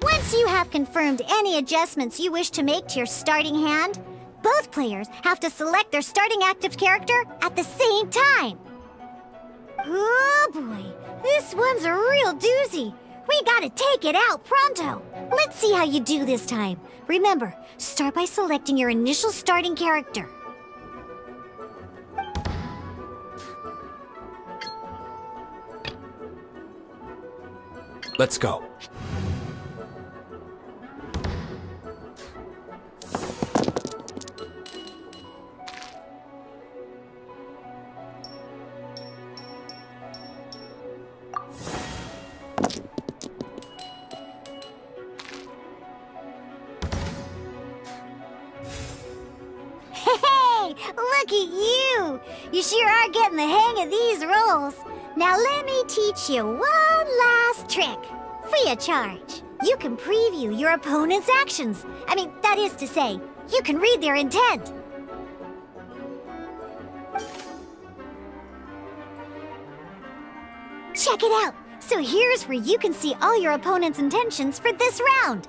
Once you have confirmed any adjustments you wish to make to your starting hand, both players have to select their starting active character at the same time. Oh boy, this one's a real doozy. We gotta take it out pronto. Let's see how you do this time. Remember, start by selecting your initial starting character. Let's go. Look at you! You sure are getting the hang of these rolls. Now let me teach you one last trick. Free of charge. You can preview your opponent's actions. That is to say, you can read their intent. Check it out. So here's where you can see all your opponent's intentions for this round.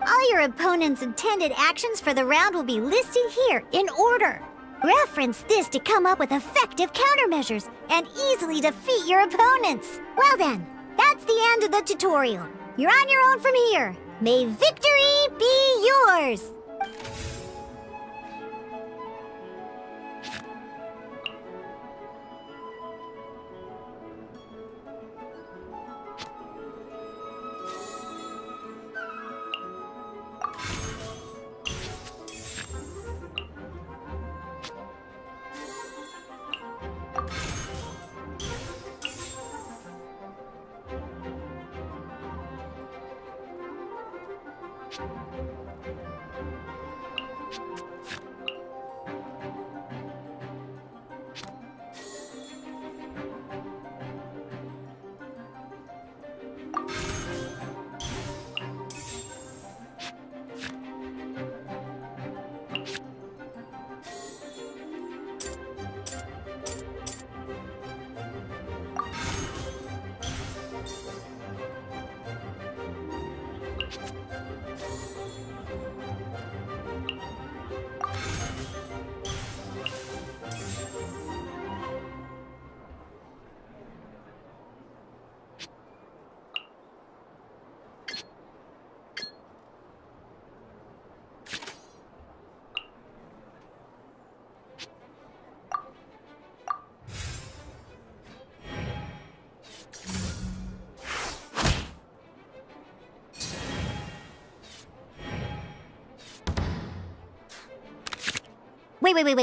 All your opponent's intended actions for the round will be listed here in order. Reference this to come up with effective countermeasures and easily defeat your opponents. Well then, that's the end of the tutorial. You're on your own from here. May victory be yours!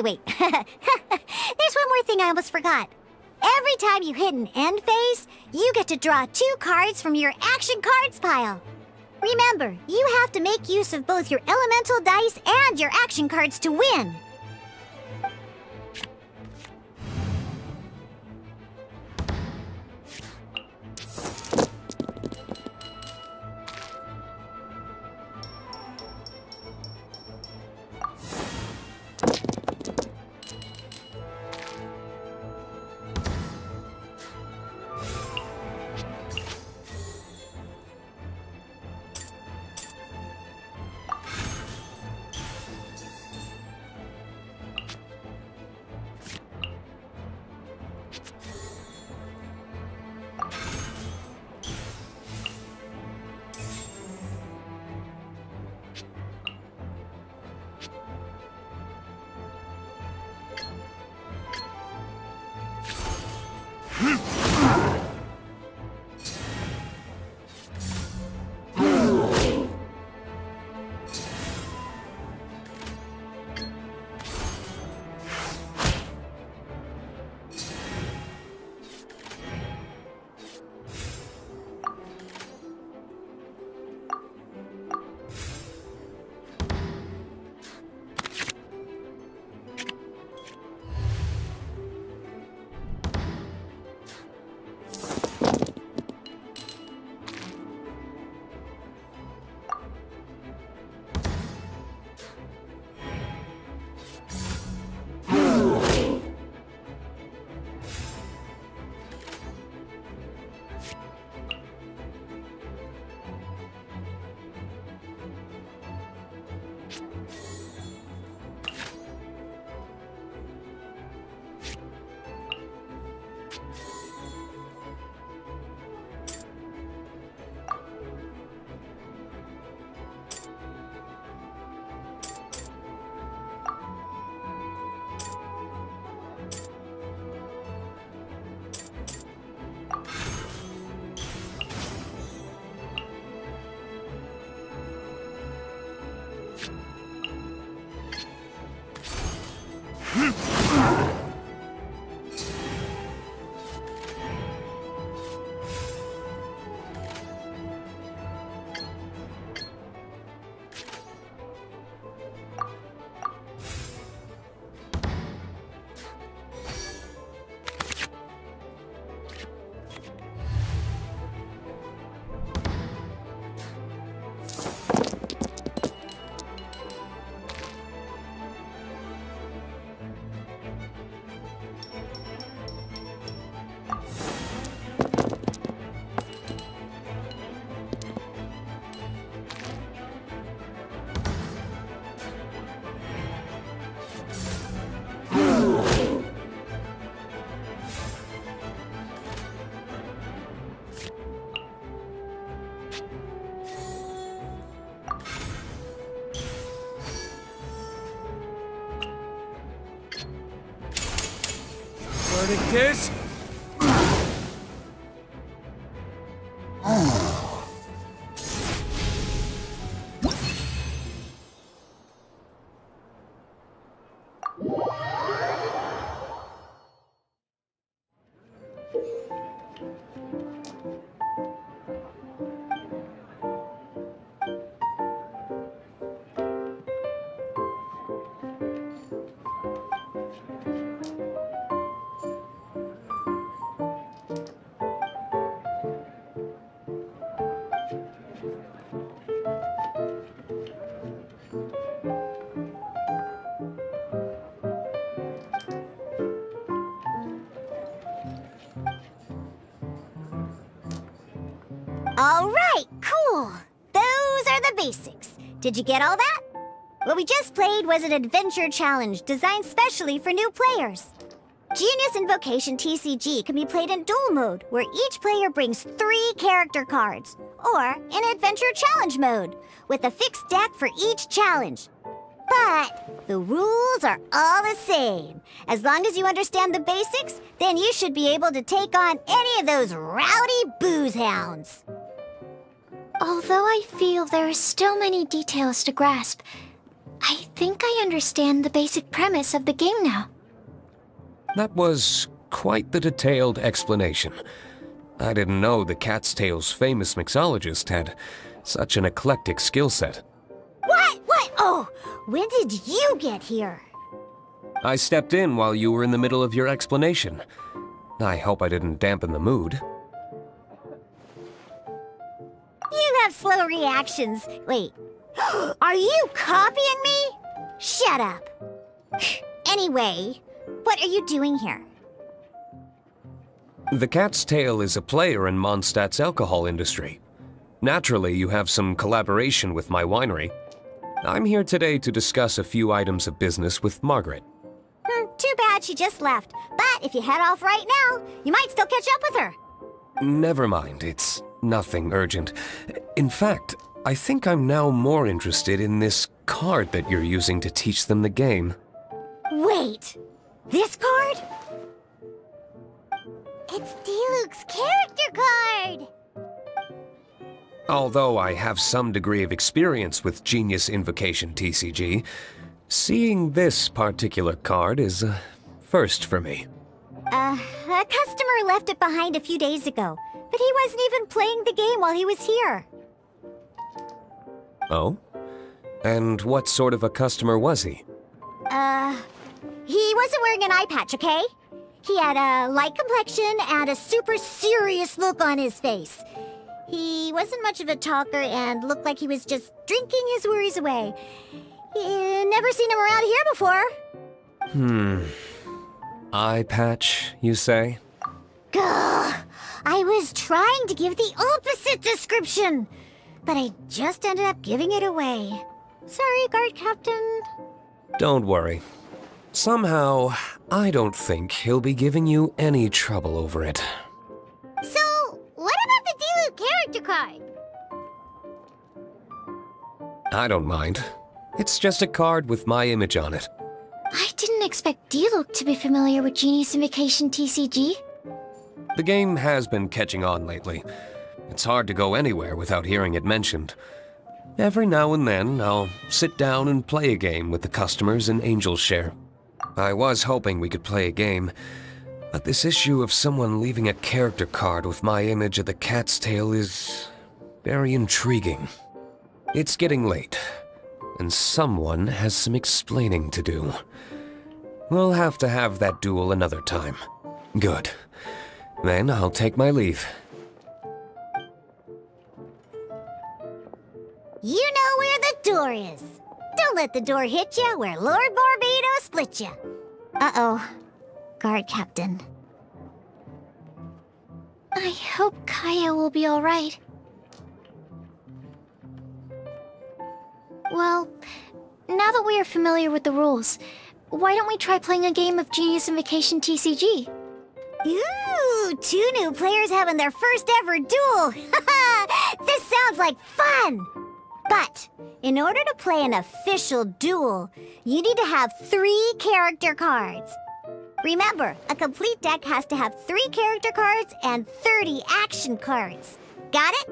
Wait. There's one more thing I almost forgot. Every time you hit an end phase, you get to draw 2 cards from your action cards pile. Remember, you have to make use of both your elemental dice and your action cards to win. verdict is... All right, cool. Those are the basics. Did you get all that? What we just played was an adventure challenge designed specially for new players. Genius Invocation TCG can be played in duel mode, where each player brings 3 character cards, or in adventure challenge mode, with a fixed deck for each challenge. But the rules are all the same. As long as you understand the basics, then you should be able to take on any of those rowdy booze hounds. Although I feel there are still many details to grasp, I think I understand the basic premise of the game now. That was quite the detailed explanation. I didn't know the Cat's Tail's famous mixologist had such an eclectic skill set. What? Oh, when did you get here? I stepped in while you were in the middle of your explanation. I hope I didn't dampen the mood. You have slow reactions. Wait, are you copying me? Shut up. Anyway, what are you doing here? The Cat's Tail is a player in Mondstadt's alcohol industry. Naturally, you have some collaboration with my winery. I'm here today to discuss a few items of business with Margaret. Too bad she just left. But if you head off right now, you might still catch up with her. Never mind, it's nothing urgent. In fact, I think I'm now more interested in this card that you're using to teach them the game. Wait, this card? It's Diluc's character card! Although I have some degree of experience with Genius Invocation TCG, seeing this particular card is a first for me. A customer left it behind a few days ago, but he wasn't even playing the game while he was here. Oh? And what sort of a customer was he? He wasn't wearing an eye patch, okay? He had a light complexion and a super serious look on his face. He wasn't much of a talker and looked like he was just drinking his worries away. Never seen him around here before. Eye patch, you say? Gah! I was trying to give the opposite description, but I just ended up giving it away. Sorry, guard captain. Don't worry. Somehow, I don't think he'll be giving you any trouble over it. So, what about the Diluc character card? I don't mind. It's just a card with my image on it. I didn't expect Diluc to be familiar with Genius Invocation TCG. The game has been catching on lately. It's hard to go anywhere without hearing it mentioned. Every now and then, I'll sit down and play a game with the customers in Angel's Share. I was hoping we could play a game, but this issue of someone leaving a character card with my image of the Cat's Tail is very intriguing. It's getting late, and someone has some explaining to do. We'll have to have that duel another time. Good. Then I'll take my leave. You know where the door is. Don't let the door hit you where Lord Barbados split you. Uh-oh. Guard captain. I hope Kaya will be alright. Well, now that we are familiar with the rules, why don't we try playing a game of Genius Invocation TCG? Ooh, 2 new players having their first ever duel. This sounds like fun! But, in order to play an official duel, you need to have 3 character cards. Remember, a complete deck has to have 3 character cards and 30 action cards. Got it?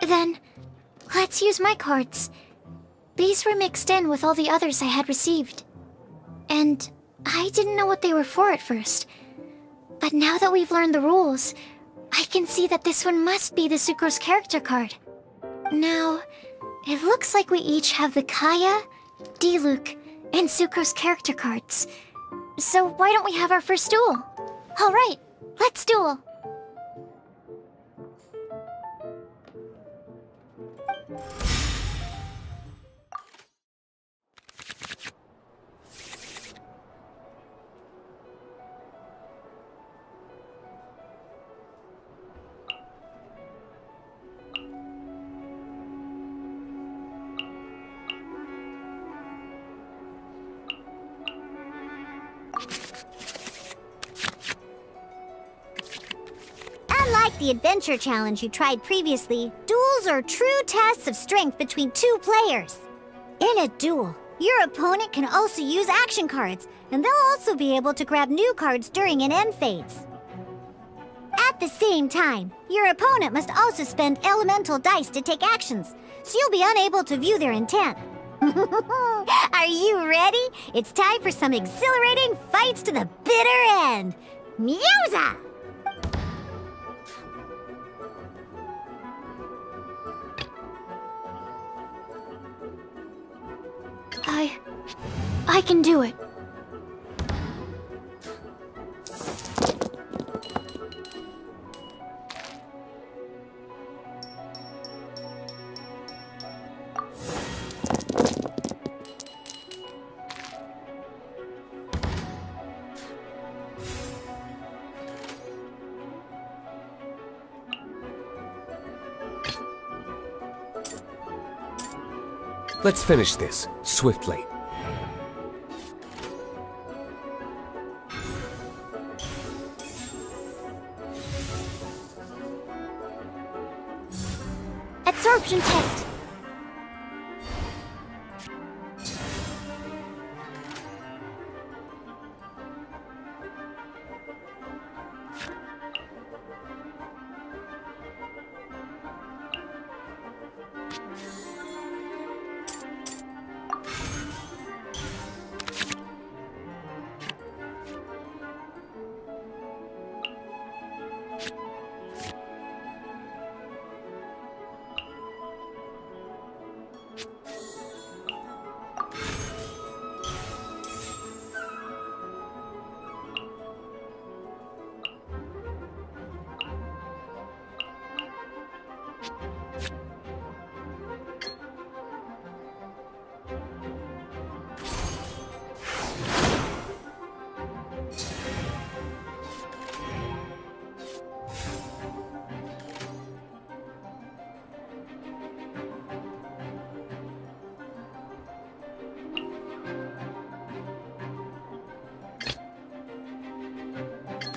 Then, let's use my cards. These were mixed in with all the others I had received. And I didn't know what they were for at first. But now that we've learned the rules, I can see that this one must be the Sucrose character card. Now, it looks like we each have the Kaya, Diluc, and Sucrose character cards. So why don't we have our first duel? Alright, let's duel! Unlike the adventure challenge you tried previously, duels are true tests of strength between 2 players. In a duel, your opponent can also use action cards, and they'll also be able to grab new cards during an end phase. At the same time, your opponent must also spend elemental dice to take actions, so you'll be unable to view their intent. Are you ready? It's time for some exhilarating fights to the bitter end. Musa! I can do it. Let's finish this, swiftly. Absorption test.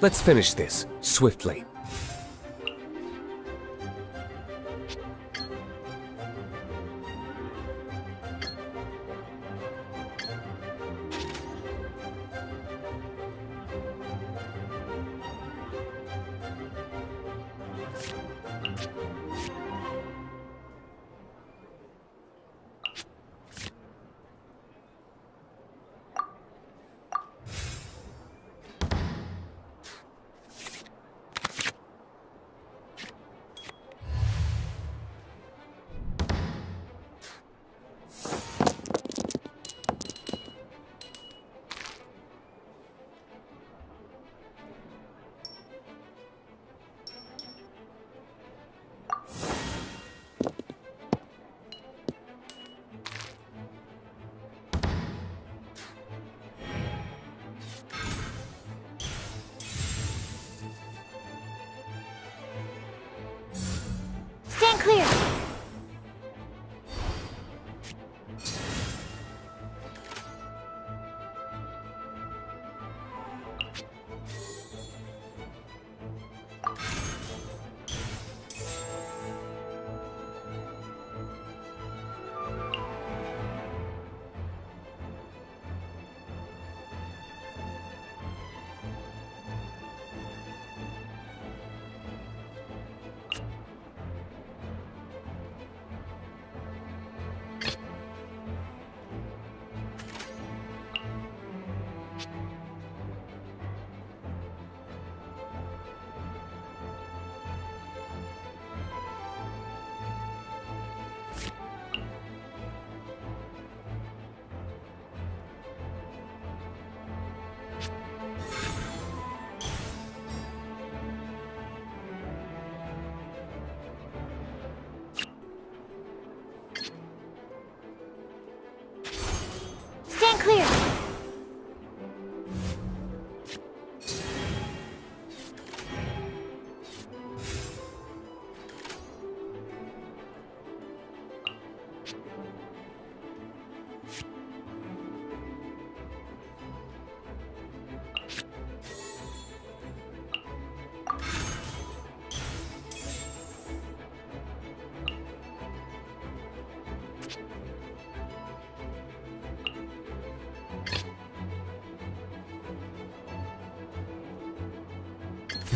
Let's finish this, swiftly. Stand clear.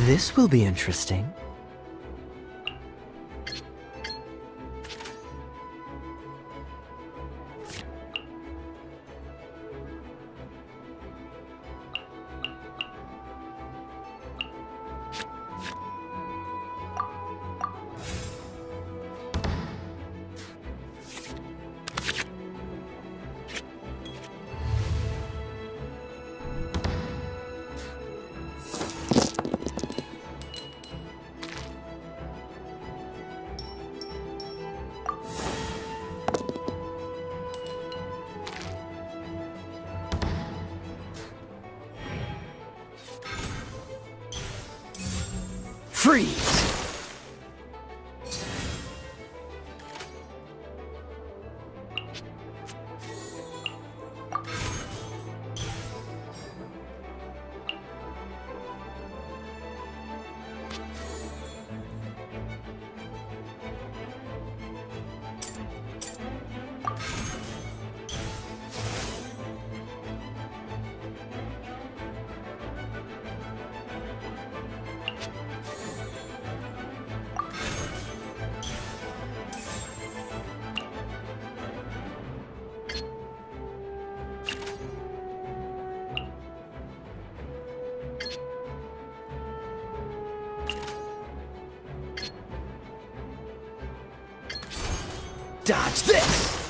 This will be interesting. Freeze! Dodge this!